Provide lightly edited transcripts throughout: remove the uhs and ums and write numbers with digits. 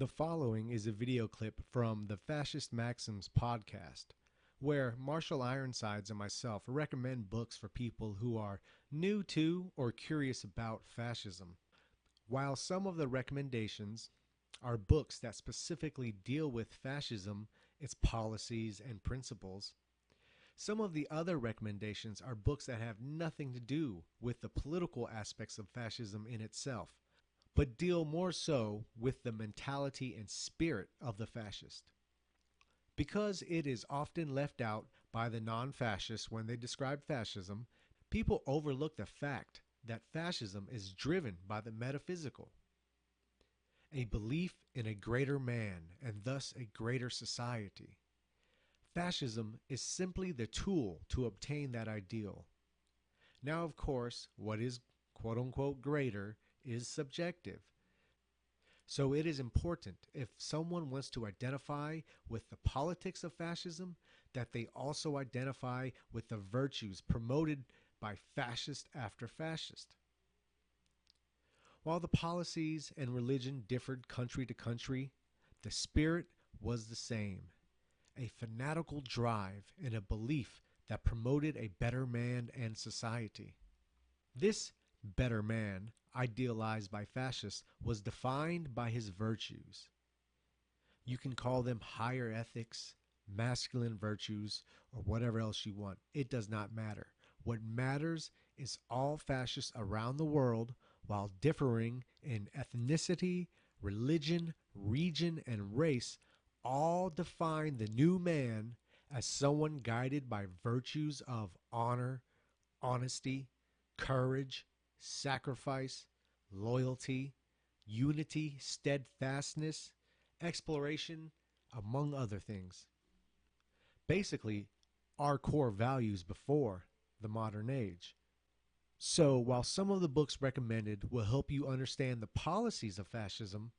The following is a video clip from the Fascist Maxims podcast, where Marshall Ironsides and myself recommend books for people who are new to or curious about fascism. While some of the recommendations are books that specifically deal with fascism, its policies, and principles, some of the other recommendations are books that have nothing to do with the political aspects of fascism in itself, but deal more so with the mentality and spirit of the fascist. Because it is often left out by the non-fascists when they describe fascism, people overlook the fact that fascism is driven by the metaphysical, a belief in a greater man and thus a greater society. Fascism is simply the tool to obtain that ideal. Now, of course, what is quote-unquote greater is subjective. So it is important, if someone wants to identify with the politics of fascism, that they also identify with the virtues promoted by fascist after fascist. While the policies and religion differed country to country, the spirit was the same. A fanatical drive and a belief that promoted a better man and society. This better man, idealized by fascists, was defined by his virtues. You can call them higher ethics, masculine virtues, or whatever else you want. It does not matter. What matters is all fascists around the world, while differing in ethnicity, religion, region, and race, all define the new man as someone guided by virtues of honor, honesty, courage, sacrifice, loyalty, unity, steadfastness, exploration, among other things. Basically, our core values before the modern age. So, while some of the books recommended will help you understand the policies of fascism,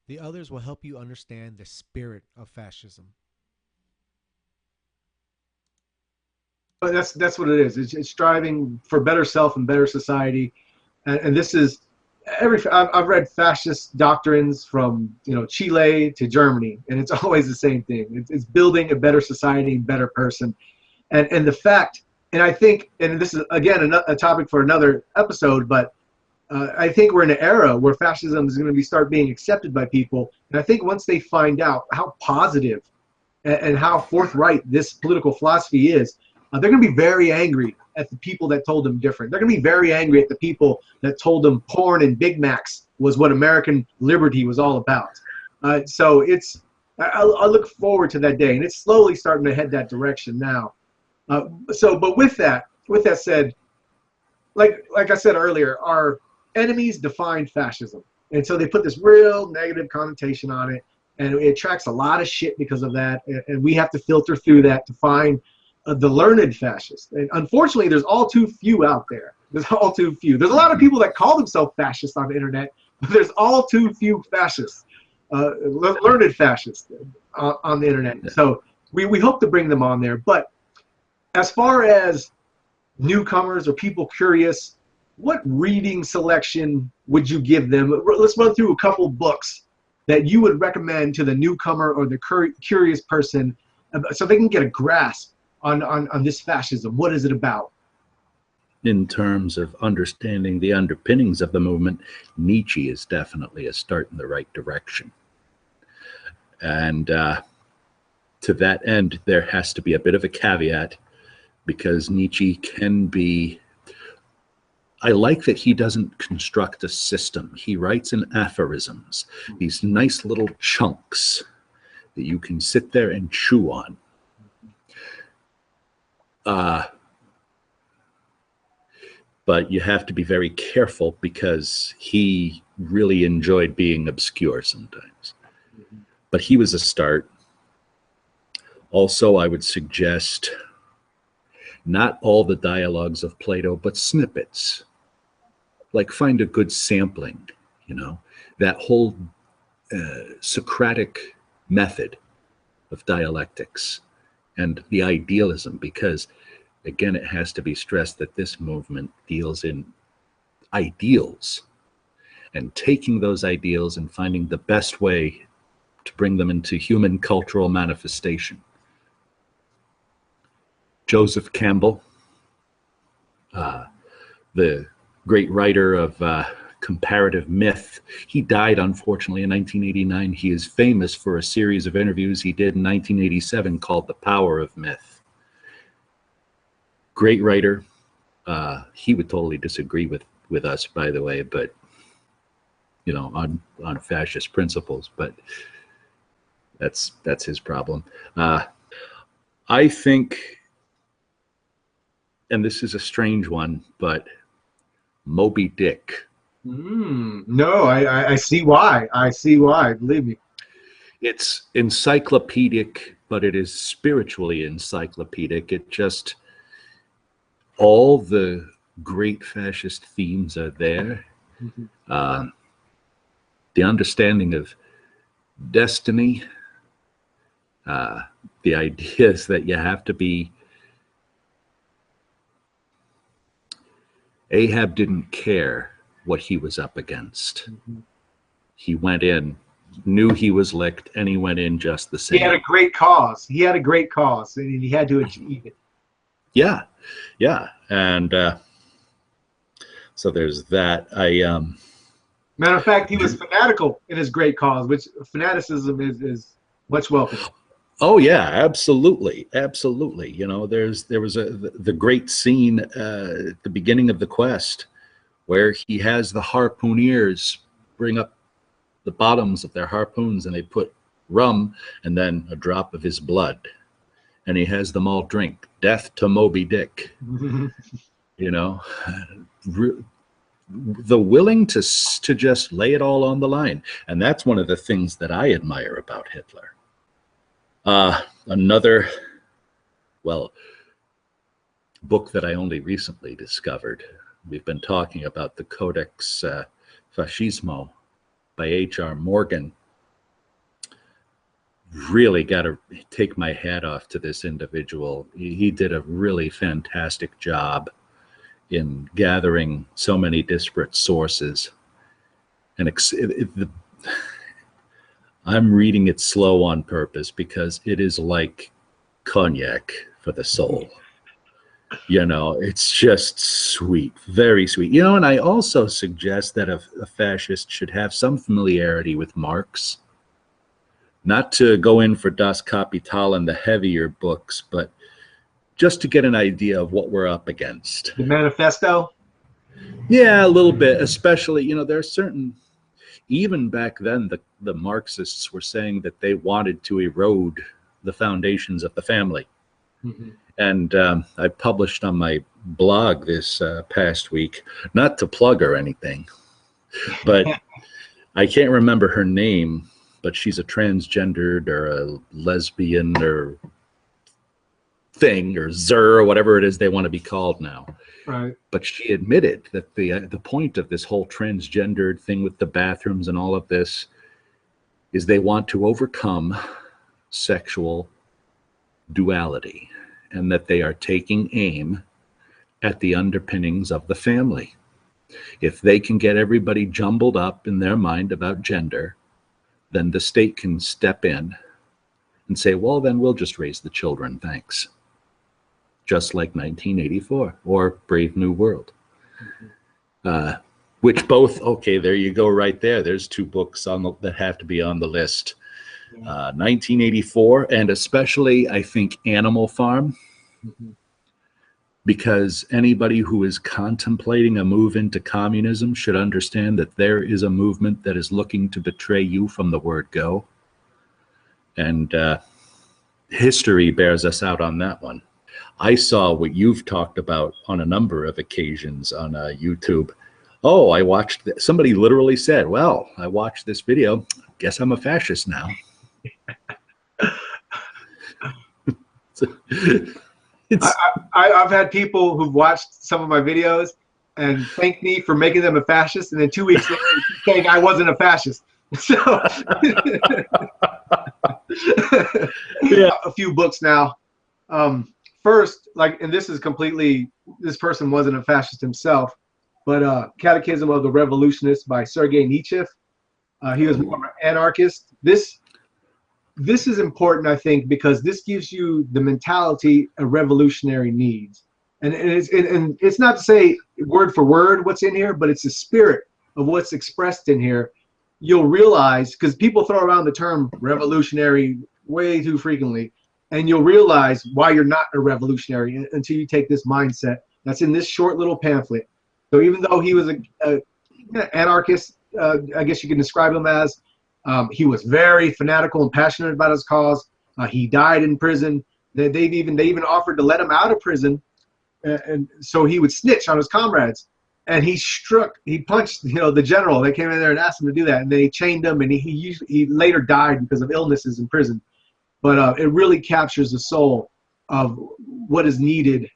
the others will help you understand the spirit of fascism. But that's what it is. It's striving for better self and better society, and this is I've read fascist doctrines from Chile to Germany, and it's always the same thing. It's building a better society, better person, and the fact, and I think, and this is again a topic for another episode, but I think we're in an era where fascism is going to start being accepted by people, and I think once they find out how positive and how forthright this political philosophy is, they're going to be very angry at the people that told them different. They're going to be very angry at the people that told them porn and Big Macs was what American liberty was all about. So I look forward to that day, and it's slowly starting to head that direction now. But with that said, like I said earlier, our enemies defined fascism, and so they put this real negative connotation on it, and it attracts a lot of shit because of that, and we have to filter through that to find the learned fascists. And unfortunately, there's all too few out there. There's all too few. There's a lot of people that call themselves fascists on the internet, but there's all too few fascists, learned fascists on the internet. So we hope to bring them on there. But as far as newcomers or people curious, what reading selection would you give them? Let's run through a couple books that you would recommend to the newcomer or the curious person so they can get a grasp on this fascism. What is it about? In terms of understanding the underpinnings of the movement, Nietzsche is definitely a start in the right direction. And to that end, there has to be a bit of a caveat, because Nietzsche can be, I like that he doesn't construct a system. He writes in aphorisms, these nice little chunks that you can sit there and chew on. But you have to be very careful, because he really enjoyed being obscure sometimes. But he was a start. Also, I would suggest not all the dialogues of Plato, but snippets. Like, find a good sampling, that whole Socratic method of dialectics and the idealism, because again, it has to be stressed that this movement deals in ideals and taking those ideals and finding the best way to bring them into human cultural manifestation. Joseph Campbell, the great writer of comparative myth, he died unfortunately in 1989. He is famous for a series of interviews he did in 1987 called The Power of Myth. Great writer. He would totally disagree with us, by the way, but you know, on fascist principles, but that's his problem. I think, and this is a strange one, but Moby Dick. No, I see why. I see why. Believe me. It's encyclopedic, but it is spiritually encyclopedic. It just, all the great fascist themes are there. The understanding of destiny, the ideas that you have to be. Ahab didn't care what he was up against. He went in, knew he was licked, and he went in just the same. He had a great cause. He had a great cause, and he had to achieve it. Yeah, yeah, and so there's that. Matter of fact, he was fanatical in his great cause, which fanaticism is much welcome. Oh yeah, absolutely, absolutely. You know, there was the great scene at the beginning of the quest where he has the harpooneers bring up the bottoms of their harpoons and they put rum and then a drop of his blood, and he has them all drink death to Moby Dick. You know, the willing to just lay it all on the line, and that's one of the things that I admire about Hitler. Another, well, book that I only recently discovered. We've been talking about the Codex Fascismo by H.R. Morgan. Really got to take my hat off to this individual. He did a really fantastic job in gathering so many disparate sources. And I'm reading it slow on purpose because it is like cognac for the soul. You know, it's just sweet, very sweet. You know, and I also suggest that a fascist should have some familiarity with Marx. Not to go in for Das Kapital and the heavier books, but just to get an idea of what we're up against. The manifesto? Yeah, a little bit, especially, you know, there are certain, even back then, the Marxists were saying that they wanted to erode the foundations of the family. And I published on my blog this past week, not to plug or anything, but I can't remember her name, but she's a transgendered or a lesbian or thing or Zer or whatever it is they want to be called now. Right. But she admitted that the point of this whole transgendered thing with the bathrooms and all of this is they want to overcome sexual duality, and that they are taking aim at the underpinnings of the family. If they can get everybody jumbled up in their mind about gender, then the state can step in and say, well, then we'll just raise the children, thanks. Just like 1984 or Brave New World. Which both, okay, there you go right there. There's two books that have to be on the list. 1984, and especially, I think, Animal Farm. Because anybody who is contemplating a move into communism should understand that there is a movement that is looking to betray you from the word go. And history bears us out on that one. I saw what you've talked about on a number of occasions on YouTube. Oh, I watched somebody literally said, well, I watched this video. Guess I'm a fascist now. I've had people who've watched some of my videos and thanked me for making them a fascist, and then 2 weeks later saying I wasn't a fascist. So yeah. A few books now. First, like, and this is completely, this person wasn't a fascist himself, but Catechism of the Revolutionist by Sergei Nietzsche. He was more of an anarchist. This is important, I think, because this gives you the mentality a revolutionary needs. And it's not to say word for word what's in here, but it's the spirit of what's expressed in here. You'll realize, because people throw around the term revolutionary way too frequently, and you'll realize why you're not a revolutionary until you take this mindset that's in this short little pamphlet. So even though he was an anarchist, I guess you can describe him as, he was very fanatical and passionate about his cause. He died in prison. They even offered to let him out of prison, and so he would snitch on his comrades. And he punched, the general. They came in there and asked him to do that, and then he chained him. And he later died because of illnesses in prison. But it really captures the soul of what is needed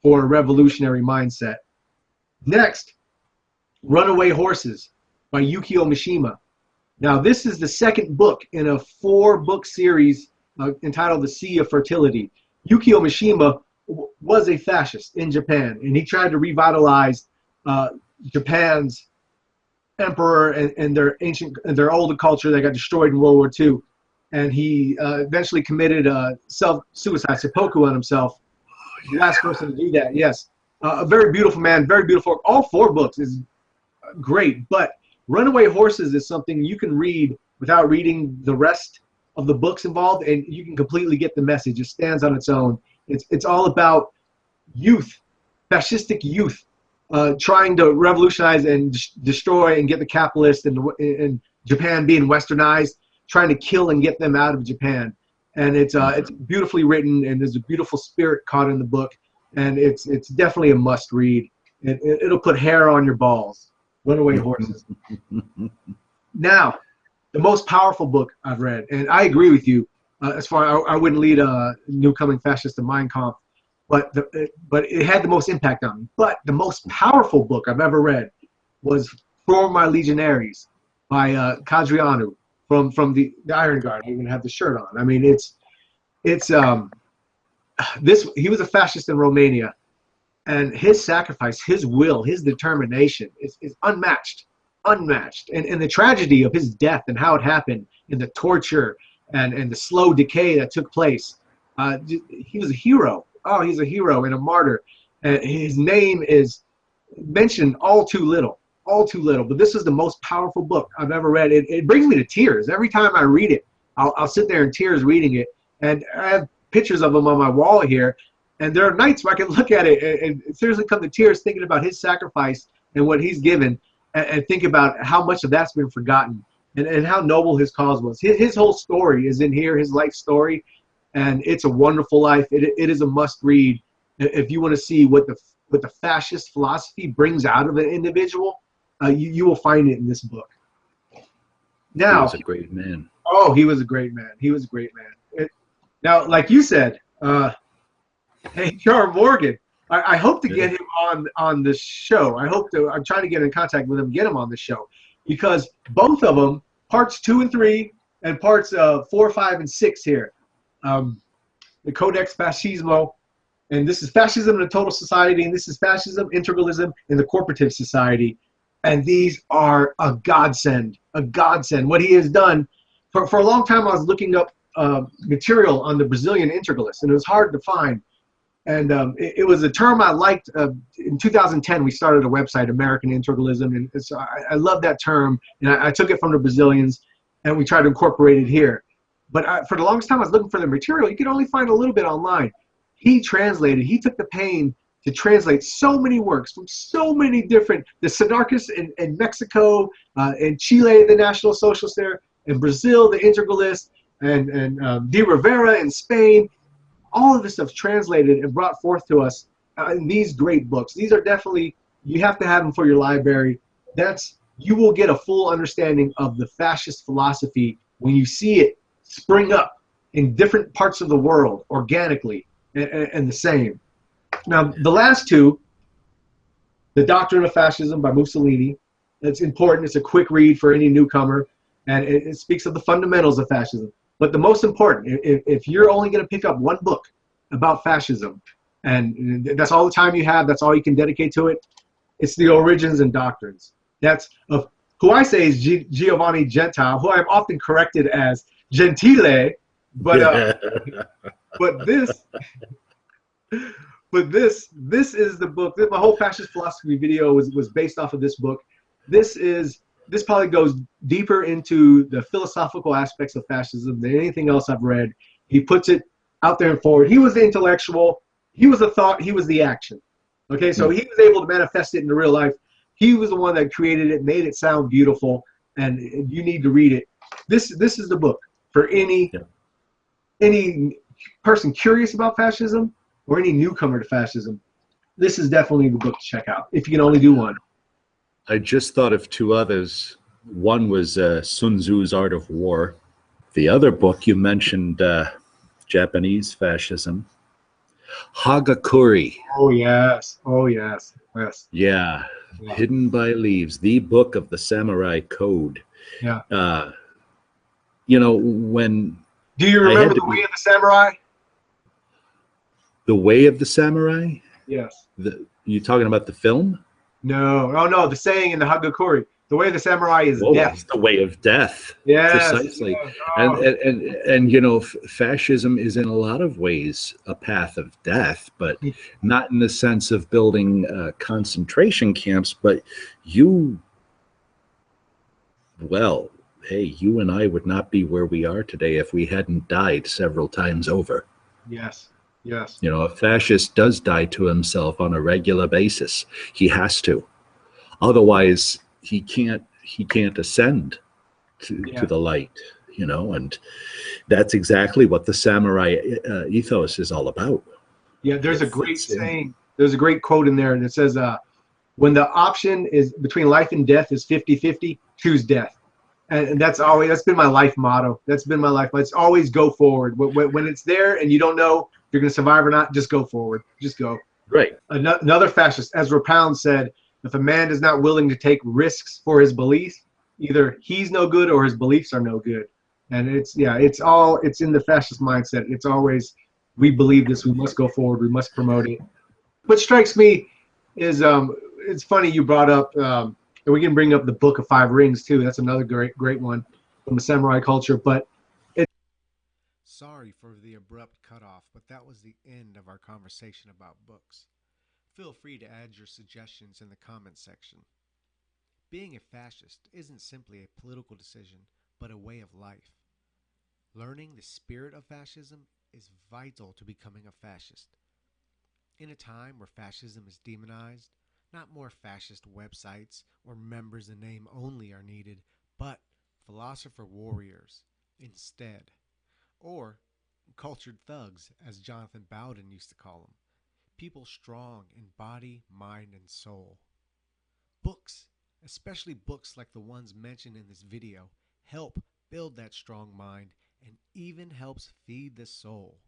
for a revolutionary mindset. Next, Runaway Horses by Yukio Mishima. Now, this is the second book in a 4-book series entitled The Sea of Fertility. Yukio Mishima was a fascist in Japan, and he tried to revitalize Japan's emperor and their older culture that got destroyed in World War II. And he eventually committed self-suicide, seppuku, on himself. The last person to do that, yes. A very beautiful man, very beautiful. All 4 books is great, but Runaway Horses is something you can read without reading the rest of the books involved, and you can completely get the message. It stands on its own. It's all about youth, fascistic youth, trying to revolutionize and destroy and get the capitalists and Japan being westernized, trying to kill and get them out of Japan. And it's beautifully written, and there's a beautiful spirit caught in the book, and it's definitely a must read. It'll put hair on your balls. Runaway Horses. Now, the most powerful book I've read, and I agree with you, as far I wouldn't lead a new coming fascist to Mein Kampf, but it had the most impact on me. But the most powerful book I've ever read was For My Legionaries by Cadriano from the Iron Guard. I even have the shirt on. I mean, he was a fascist in Romania. And his sacrifice, his will, his determination is unmatched. And the tragedy of his death and how it happened, and the torture and the slow decay that took place, he was a hero. Oh, he's a hero and a martyr. And his name is mentioned all too little. But this is the most powerful book I've ever read. It brings me to tears. Every time I read it, I'll sit there in tears reading it. And I have pictures of him on my wall here. And there are nights where I can look at it and seriously come to tears thinking about his sacrifice and what he's given, and think about how much of that's been forgotten and how noble his cause was. His whole story is in here, his life story, and it's a wonderful life. It is a must read if you want to see what the fascist philosophy brings out of an individual. You will find it in this book. Now, he was a great man. Oh, he was a great man. Now, like you said, H.R. Morgan, I hope to get him on the show. I'm trying to get in contact with him, get him on the show, because both of them, parts 2 and 3, and parts 4, 5, and 6 here, the Codex Fascismo, and this is Fascism in a Total Society, and this is Fascism, Integralism in the Corporative Society, and these are a godsend. What he has done, for a long time I was looking up material on the Brazilian integralists, and it was hard to find. And it was a term I liked. In 2010, we started a website, American Integralism, and so I love that term. And I took it from the Brazilians, and we tried to incorporate it here. But for the longest time, I was looking for the material. You could only find a little bit online. He took the pain to translate so many works from so many different, the Sinarchists in Mexico, in Chile, the National Socialists there, in Brazil, the Integralists, and De Rivera in Spain. All of this stuff translated and brought forth to us in these great books. These are definitely, you have to have them for your library. You will get a full understanding of the fascist philosophy when you see it spring up in different parts of the world organically and the same. Now, the last two, The Doctrine of Fascism by Mussolini, it's important. It's a quick read for any newcomer, and it speaks of the fundamentals of fascism. But the most important, if you're only going to pick up one book about fascism, and that's all the time you have, that's all you can dedicate to it, It's the origins and doctrines. That's of who I say is Giovanni Gentile, who I'm often corrected as Gentile, but but this this is the book. My whole fascist philosophy video was based off of this book. This probably goes deeper into the philosophical aspects of fascism than anything else I've read. He puts it out there and forward. He was the intellectual. He was the thought. He was the action. Okay, so he was able to manifest it into real life. He was the one that created it, made it sound beautiful, and you need to read it. This is the book for any person curious about fascism or any newcomer to fascism. This is definitely the book to check out if you can only do one. I just thought of two others. One was Sun Tzu's Art of War. The other book you mentioned, Japanese fascism, Hagakure. Oh yes, oh yes, yes. Yeah, Hidden by Leaves, the book of the samurai code. Yeah. When do you remember the Way of the Samurai? The Way of the Samurai? Yes. You talking about the film? No, oh no, the saying in the Hagakure, the way of the samurai is death. It's the way of death. Yes. Precisely. Yes. Oh. And fascism is in a lot of ways a path of death, but not in the sense of building concentration camps, but you and I would not be where we are today if we hadn't died several times over. Yes. Yes. A fascist does die to himself on a regular basis. He has to. Otherwise, he can't ascend to the light, and that's exactly what the samurai ethos is all about. Yeah, there's a great saying. There's a great quote in there that says, when the option is between life and death is 50-50, choose death. And that's been my life motto. That's been my life. It's always go forward. When it's there and you don't know if you're going to survive or not, just go forward. Just go. Right. Another fascist, Ezra Pound, said, if a man is not willing to take risks for his beliefs, either he's no good or his beliefs are no good. And it's in the fascist mindset. It's always, we believe this, we must go forward, we must promote it. What strikes me is, it's funny you brought up, and we can bring up the Book of Five Rings too. That's another great one from the samurai culture. But sorry for the abrupt cutoff, but that was the end of our conversation about books. Feel free to add your suggestions in the comments section. Being a fascist isn't simply a political decision, but a way of life. Learning the spirit of fascism is vital to becoming a fascist. In a time where fascism is demonized, not more fascist websites or members in name only are needed, but philosopher warriors instead. Or cultured thugs, as Jonathan Bowden used to call them. People strong in body, mind, and soul. Books, especially books like the ones mentioned in this video, help build that strong mind and even helps feed the soul.